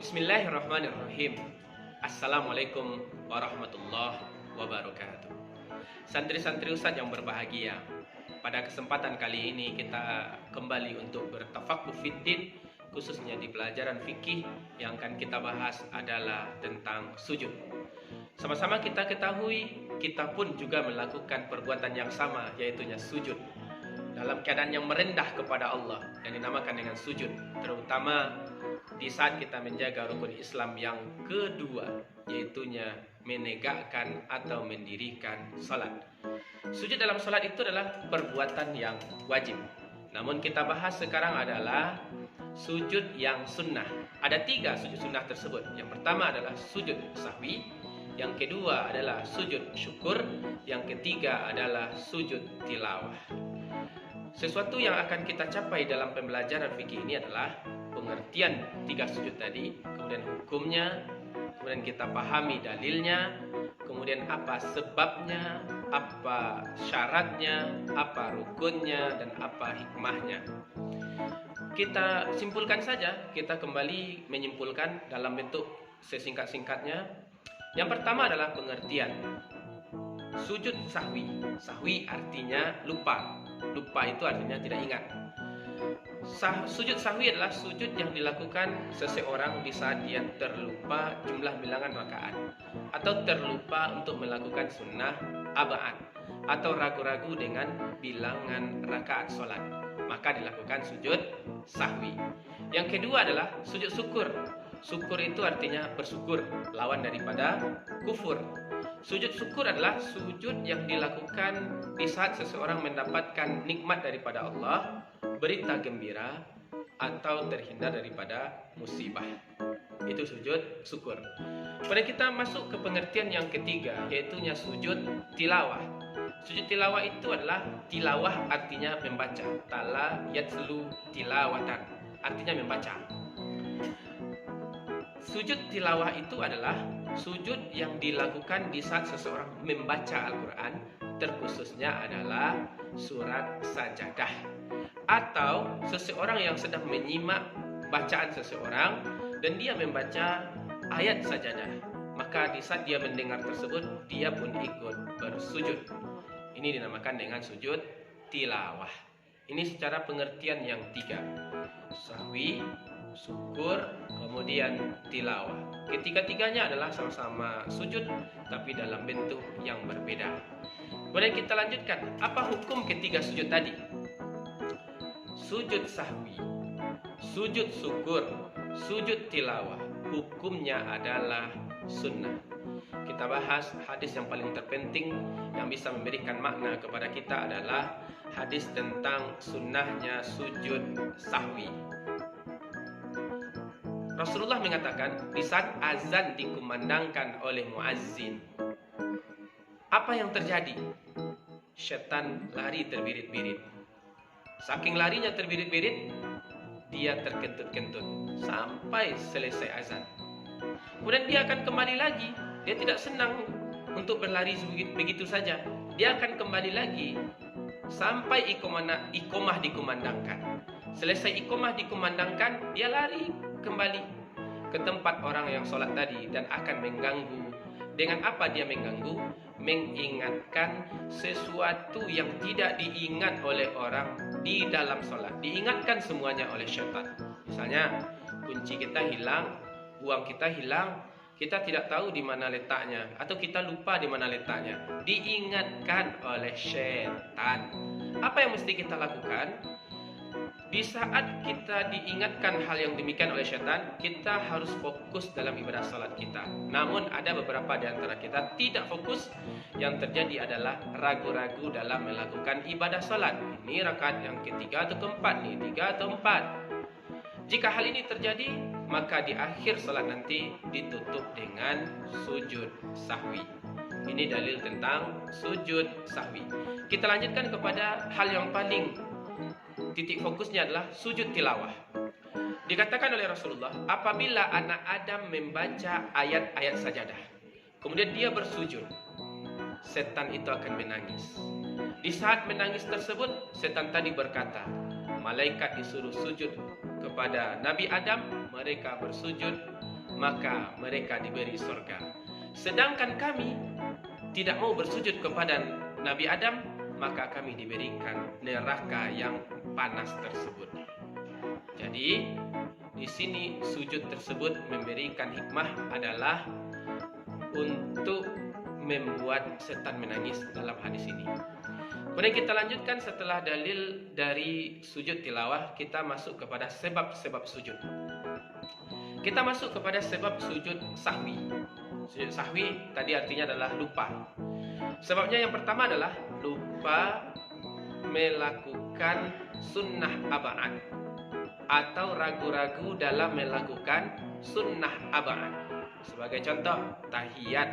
Bismillahirrahmanirrahim. Assalamualaikum warahmatullahi wabarakatuh. Santri-santri Ustadz yang berbahagia, pada kesempatan kali ini kita kembali untuk bertafakuh fiddin, khususnya di pelajaran fikih. Yang akan kita bahas adalah tentang sujud. Sama-sama kita ketahui, kita pun juga melakukan perbuatan yang sama, yaitu sujud dalam keadaan yang merendah kepada Allah, yang dinamakan dengan sujud, terutama di saat kita menjaga rukun Islam yang kedua, yaitu menegakkan atau mendirikan salat. Sujud dalam salat itu adalah perbuatan yang wajib. Namun kita bahas sekarang adalah sujud yang sunnah. Ada 3 sujud sunnah tersebut. Yang pertama adalah sujud sahwi, yang kedua adalah sujud syukur, yang ketiga adalah sujud tilawah. Sesuatu yang akan kita capai dalam pembelajaran fikih ini adalah pengertian 3 sujud tadi, kemudian hukumnya, kemudian kita pahami dalilnya, kemudian apa sebabnya, apa syaratnya, apa rukunnya, dan apa hikmahnya. Kita simpulkan saja, kita kembali menyimpulkan dalam bentuk sesingkat-singkatnya. Yang pertama adalah pengertian sujud sahwi. Sahwi artinya lupa. Lupa itu artinya tidak ingat. Sujud sahwi adalah sujud yang dilakukan seseorang di saat dia terlupa jumlah bilangan rakaat, atau terlupa untuk melakukan sunnah aba'an, atau ragu-ragu dengan bilangan rakaat sholat, maka dilakukan sujud sahwi. Yang kedua adalah sujud syukur. Syukur itu artinya bersyukur, lawan daripada kufur. Sujud syukur adalah sujud yang dilakukan di saat seseorang mendapatkan nikmat daripada Allah, berita gembira, atau terhindar daripada musibah. Itu sujud syukur. Pada kita masuk ke pengertian yang ketiga, yaitu sujud tilawah. Sujud tilawah itu adalah tilawah artinya membaca. Tala yatslu tilawatan, artinya membaca. Sujud tilawah itu adalah sujud yang dilakukan di saat seseorang membaca Al-Quran, terkhususnya adalah surat sajadah, atau seseorang yang sedang menyimak bacaan seseorang dan dia membaca ayat sajadah, maka di saat dia mendengar tersebut, dia pun ikut bersujud. Ini dinamakan dengan sujud tilawah. Ini secara pengertian yang 3, sahwi, syukur, kemudian tilawah. Ketiga-tiganya adalah sama-sama sujud, tapi dalam bentuk yang berbeda. Kemudian kita lanjutkan, apa hukum ketiga sujud tadi? Sujud sahwi, sujud syukur, sujud tilawah, hukumnya adalah sunnah. Kita bahas hadis yang paling terpenting yang bisa memberikan makna kepada kita adalah hadis tentang sunnahnya sujud sahwi. Rasulullah mengatakan, di saat azan dikumandangkan oleh muazzin, apa yang terjadi? Setan lari terbirit-birit. Saking larinya terbirit-birit, dia terkentut-kentut sampai selesai azan. Kemudian dia akan kembali lagi. Dia tidak senang untuk berlari begitu saja. Dia akan kembali lagi sampai iqomah dikumandangkan. Selesai iqomah dikumandangkan, dia lari kembali ke tempat orang yang sholat tadi dan akan mengganggu. Dengan apa dia mengganggu? Mengingatkan sesuatu yang tidak diingat oleh orang di dalam sholat. Diingatkan semuanya oleh syaitan. Misalnya kunci kita hilang, uang kita hilang, kita tidak tahu di mana letaknya, atau kita lupa di mana letaknya. Diingatkan oleh syaitan. Apa yang mesti kita lakukan? Di saat kita diingatkan hal yang demikian oleh syaitan, kita harus fokus dalam ibadah salat kita. Namun ada beberapa di antara kita tidak fokus. Yang terjadi adalah ragu-ragu dalam melakukan ibadah salat. Ini rakaat yang ketiga atau keempat nih, 3 atau 4. Jika hal ini terjadi, maka di akhir salat nanti ditutup dengan sujud sahwi. Ini dalil tentang sujud sahwi. Kita lanjutkan kepada hal yang paling titik fokusnya adalah sujud tilawah. Dikatakan oleh Rasulullah, apabila anak Adam membaca ayat-ayat sajadah, kemudian dia bersujud, setan itu akan menangis. Di saat menangis tersebut, setan tadi berkata, malaikat disuruh sujud kepada Nabi Adam, mereka bersujud, maka mereka diberi surga. Sedangkan kami tidak mau bersujud kepada Nabi Adam, maka kami diberikan neraka yang panas tersebut. Jadi di sini sujud tersebut memberikan hikmah adalah untuk membuat setan menangis dalam hadis ini. Kemudian kita lanjutkan setelah dalil dari sujud tilawah, kita masuk kepada sebab-sebab sujud. Kita masuk kepada sebab sujud sahwi. Sujud sahwi tadi artinya adalah lupa. Sebabnya yang pertama adalah lupa melakukan sunnah aba'ad atau ragu-ragu dalam melakukan sunnah aba'ad. Sebagai contoh, tahiyat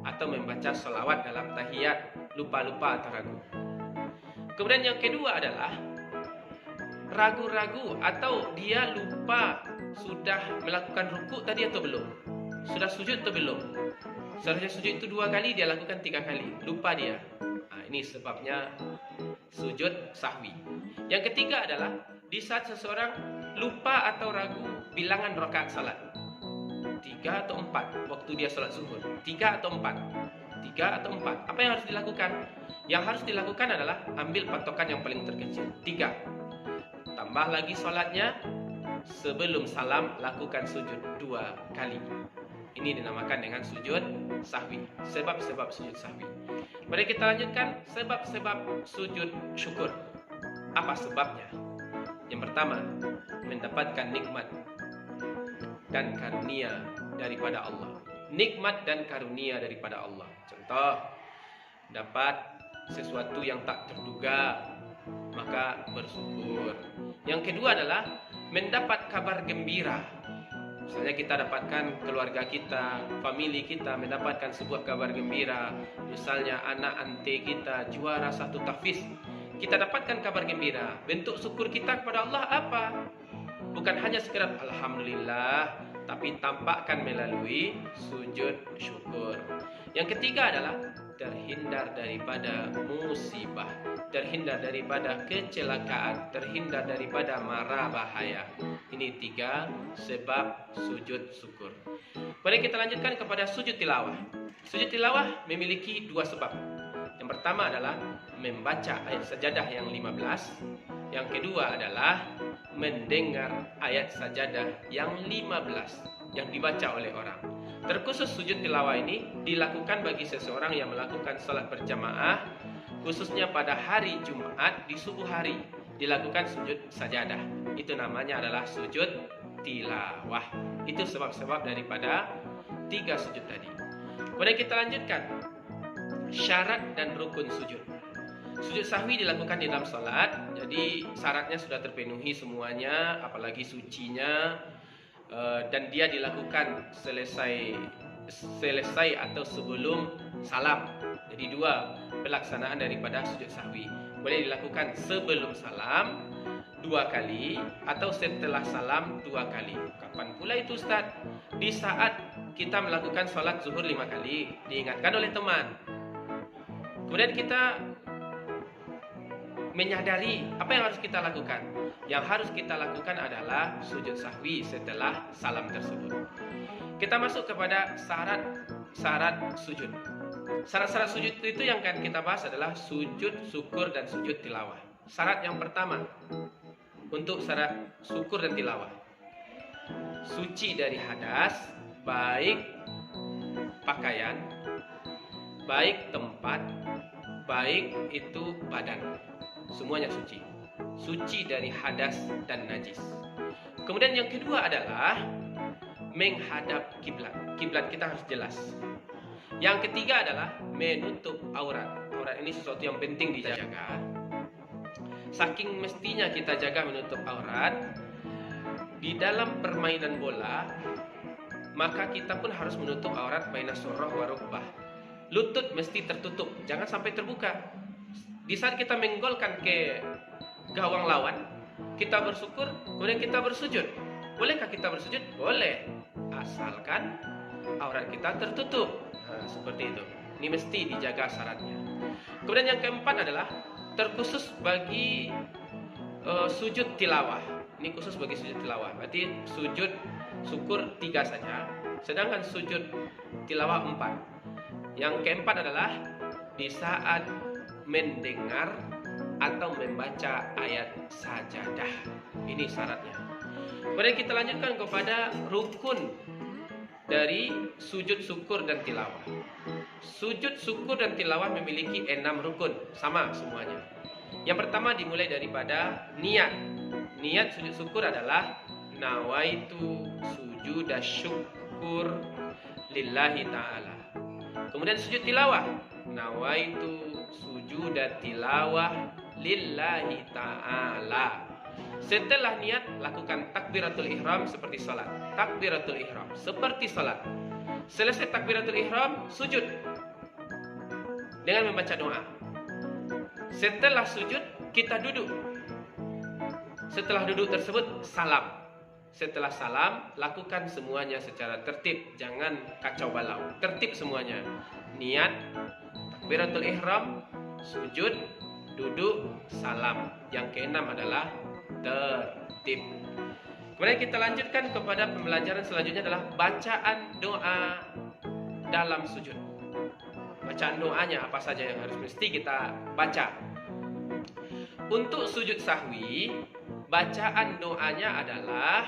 atau membaca sholawat dalam tahiyat, lupa-lupa atau ragu. Kemudian yang kedua adalah ragu-ragu atau dia lupa sudah melakukan ruku tadi atau belum, sudah sujud atau belum. Seharusnya sujud itu 2 kali, dia lakukan 3 kali, lupa dia. Nah, ini sebabnya sujud sahwi. Yang ketiga adalah di saat seseorang lupa atau ragu bilangan rakaat salat, 3 atau 4 waktu dia salat zuhur, 3 atau 4. Apa yang harus dilakukan? Yang harus dilakukan adalah ambil patokan yang paling terkecil, 3. Tambah lagi salatnya, sebelum salam lakukan sujud 2 kali. Ini dinamakan dengan sujud sahwi. Sebab-sebab sujud sahwi. Mari kita lanjutkan sebab-sebab sujud syukur. Apa sebabnya? Yang pertama, mendapatkan nikmat dan karunia daripada Allah. Nikmat dan karunia daripada Allah. Contoh, dapat sesuatu yang tak terduga, maka bersyukur. Yang kedua adalah mendapat kabar gembira. Misalnya kita dapatkan keluarga kita, famili kita mendapatkan sebuah kabar gembira. Misalnya anak ante kita juara 1 tahfiz, kita dapatkan kabar gembira. Bentuk syukur kita kepada Allah apa? Bukan hanya sekedar alhamdulillah, tapi tampakkan melalui sujud syukur. Yang ketiga adalah terhindar daripada musibah, terhindar daripada kecelakaan, terhindar daripada mara bahaya. Ini 3 sebab sujud syukur. Mari kita lanjutkan kepada sujud tilawah. Sujud tilawah memiliki 2 sebab. Yang pertama adalah membaca ayat sajadah yang 15. Yang kedua adalah mendengar ayat sajadah yang 15 yang dibaca oleh orang. Terkhusus sujud tilawah ini dilakukan bagi seseorang yang melakukan salat berjamaah, khususnya pada hari Jumat di subuh hari dilakukan sujud sajadah. Itu namanya adalah sujud tilawah. Itu sebab-sebab daripada 3 sujud tadi. Kemudian kita lanjutkan syarat dan rukun sujud. Sujud sahwi dilakukan di dalam salat, jadi syaratnya sudah terpenuhi semuanya, apalagi sucinya, dan dia dilakukan selesai atau sebelum salam. Jadi 2 pelaksanaan daripada sujud sahwi. Boleh dilakukan sebelum salam 2 kali atau setelah salam 2 kali. Kapan pula itu Ustaz? Di saat kita melakukan salat zuhur 5 kali, diingatkan oleh teman. Kemudian kita menyadari apa yang harus kita lakukan. Yang harus kita lakukan adalah sujud sahwi setelah salam tersebut. Kita masuk kepada syarat sujud. Syarat-syarat sujud itu yang akan kita bahas adalah sujud syukur dan sujud tilawah. Syarat yang pertama untuk syarat syukur dan tilawah, suci dari hadas, baik pakaian, baik tempat, baik itu badan. Semuanya suci. Suci dari hadas dan najis. Kemudian yang kedua adalah menghadap kiblat. Kiblat kita harus jelas. Yang ketiga adalah menutup aurat. Aurat ini sesuatu yang penting dijaga. Saking mestinya kita jaga menutup aurat, di dalam permainan bola, maka kita pun harus menutup aurat baina surrah wa rukbah. Lutut mesti tertutup, jangan sampai terbuka. Di saat kita menggolkan ke gawang lawan, kita bersyukur, kemudian kita bersujud. Bolehkah kita bersujud? Boleh, asalkan aurat kita tertutup. Nah, seperti itu. Ini mesti dijaga syaratnya. Kemudian yang keempat adalah terkhusus bagi sujud tilawah. Ini khusus bagi sujud tilawah. Berarti sujud syukur 3 saja, sedangkan sujud tilawah 4. Yang keempat adalah di saat mendengar atau membaca ayat sajadah. Ini syaratnya. Kemudian kita lanjutkan kepada rukun dari sujud syukur dan tilawah. Sujud syukur dan tilawah memiliki 6 rukun, sama semuanya. Yang pertama dimulai daripada niat. Niat sujud syukur adalah nawaitu sujud syukur lillahi ta'ala. Kemudian sujud tilawah, nawaitu sujud tilawah lillahi ta'ala. Setelah niat, lakukan takbiratul ihram seperti salat. Takbiratul ihram seperti salat. Selesai takbiratul ihram, sujud dengan membaca doa. Setelah sujud, kita duduk. Setelah duduk tersebut, salam. Setelah salam, lakukan semuanya secara tertib. Jangan kacau balau. Tertib semuanya. Niat, takbiratul ihram, sujud, duduk, salam. Yang keenam adalah tertib. Kemudian kita lanjutkan kepada pembelajaran selanjutnya adalah bacaan doa dalam sujud. Bacaan doanya apa saja yang harus mesti kita baca. Untuk sujud sahwi, bacaan doanya adalah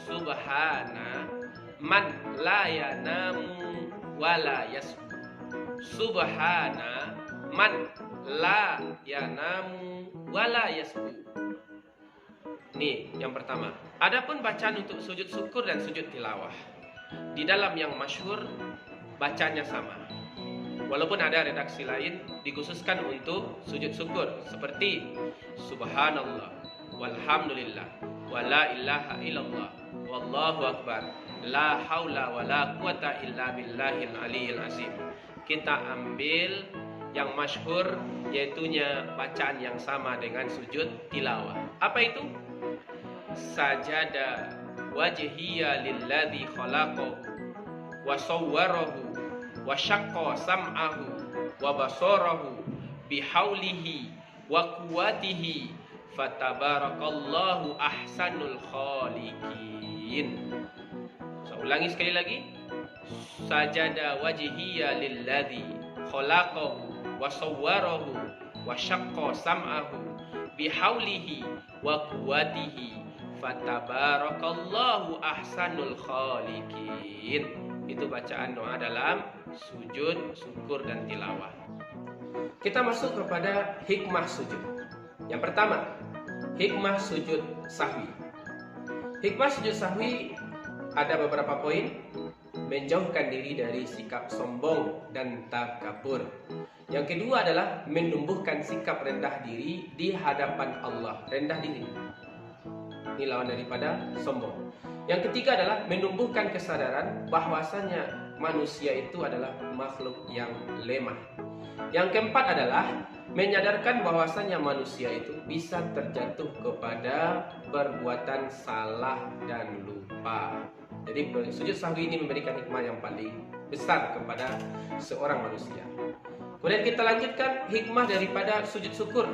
Subhana man la yanamu wa la yasbu. Subhana man la yanamu wa la yasbu. Nih yang pertama. Adapun bacaan untuk sujud syukur dan sujud tilawah, di dalam yang masyhur bacanya sama. Walaupun ada redaksi lain dikhususkan untuk sujud syukur seperti Subhanallah, walhamdulillah, wala ilaha illallah, wallahu akbar, la haula wala quwata illa billahil aliyil azim. Kita ambil yang masyhur, yaitunya bacaan yang sama dengan sujud tilawah. Apa itu? Sajada wajhiya lilladzi khalaqahu wa sawwarahu wa syaqqa sam'ahu wa basarahu bihaulihi wa quwwatihi fatabarakallahu ahsanul khaliqin. Saya ulangi sekali lagi. Sajada wajhiya lilladzi khalaqahu wa sawwarahu wa syaqqa sam'ahu bihaulihi wa quwwatihi fatabarakallahu ahsanul khaliqin. Itu bacaan doa dalam sujud, syukur dan tilawah. Kita masuk kepada hikmah sujud. Yang pertama, hikmah sujud sahwi. Hikmah sujud sahwi ada beberapa poin. Menjauhkan diri dari sikap sombong dan takabur. Yang kedua adalah menumbuhkan sikap rendah diri di hadapan Allah. Rendah diri. Ini lawan daripada sombong. Yang ketiga adalah menumbuhkan kesadaran bahwasanya manusia itu adalah makhluk yang lemah. Yang keempat adalah menyadarkan bahwasanya manusia itu bisa terjatuh kepada perbuatan salah dan lupa. Jadi sujud sahwi ini memberikan hikmah yang paling besar kepada seorang manusia. Kemudian kita lanjutkan hikmah daripada sujud syukur.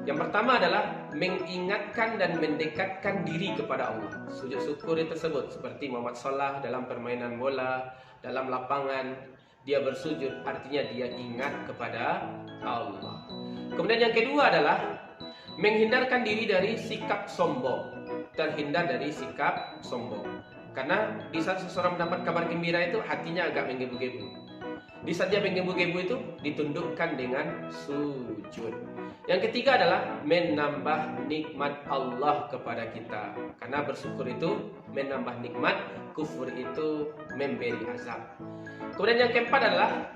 Yang pertama adalah mengingatkan dan mendekatkan diri kepada Allah. Sujud syukur tersebut seperti Muhammad Salah dalam permainan bola, dalam lapangan, dia bersujud, artinya dia ingat kepada Allah. Kemudian yang kedua adalah menghindarkan diri dari sikap sombong. Terhindar dari sikap sombong. Karena di saat seseorang mendapat kabar gembira itu hatinya agak menggebu-gebu. Di saat dia menggebu-gebu itu ditundukkan dengan sujud. Yang ketiga adalah menambah nikmat Allah kepada kita. Karena bersyukur itu menambah nikmat, kufur itu memberi azab. Kemudian yang keempat adalah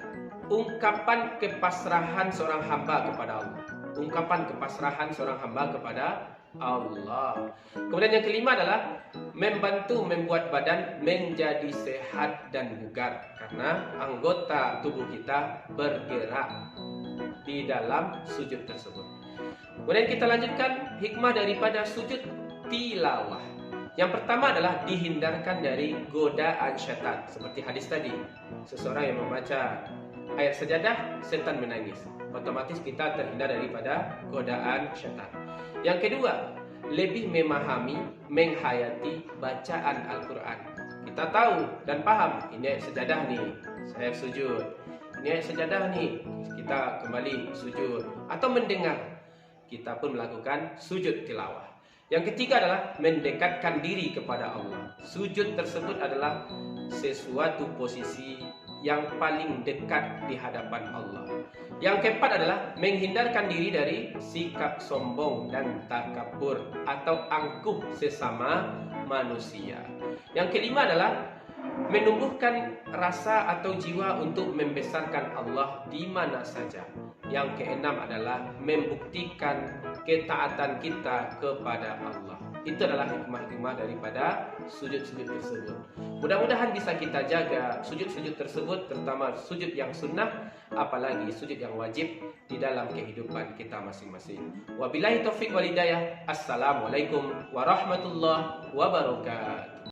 ungkapan kepasrahan seorang hamba kepada Allah. Ungkapan kepasrahan seorang hamba kepada Allah. Kemudian yang kelima adalah membantu membuat badan menjadi sehat dan bugar. Karena anggota tubuh kita bergerak di dalam sujud tersebut. Kemudian kita lanjutkan hikmah daripada sujud tilawah. Yang pertama adalah dihindarkan dari godaan syaitan. Seperti hadis tadi, seseorang yang membaca ayat sajadah, setan menangis. Otomatis kita terhindar daripada godaan syaitan. Yang kedua, lebih memahami, menghayati bacaan Al-Quran. Kita tahu dan paham, ini ayat sejadah nih, saya sujud. Ini ayat sejadah nih, kita kembali sujud. Atau mendengar, kita pun melakukan sujud tilawah. Yang ketiga adalah mendekatkan diri kepada Allah. Sujud tersebut adalah sesuatu posisi yang paling dekat di hadapan Allah. Yang keempat adalah menghindarkan diri dari sikap sombong dan takabur atau angkuh sesama manusia. Yang kelima adalah menumbuhkan rasa atau jiwa untuk membesarkan Allah di mana saja. Yang keenam adalah membuktikan ketaatan kita kepada Allah. Itu adalah hikmah-hikmah daripada sujud-sujud tersebut. Mudah-mudahan bisa kita jaga sujud-sujud tersebut, terutama sujud yang sunnah, apalagi sujud yang wajib di dalam kehidupan kita masing-masing. Wabillahi taufiq wal hidayah. Assalamualaikum warahmatullahi wabarakatuh.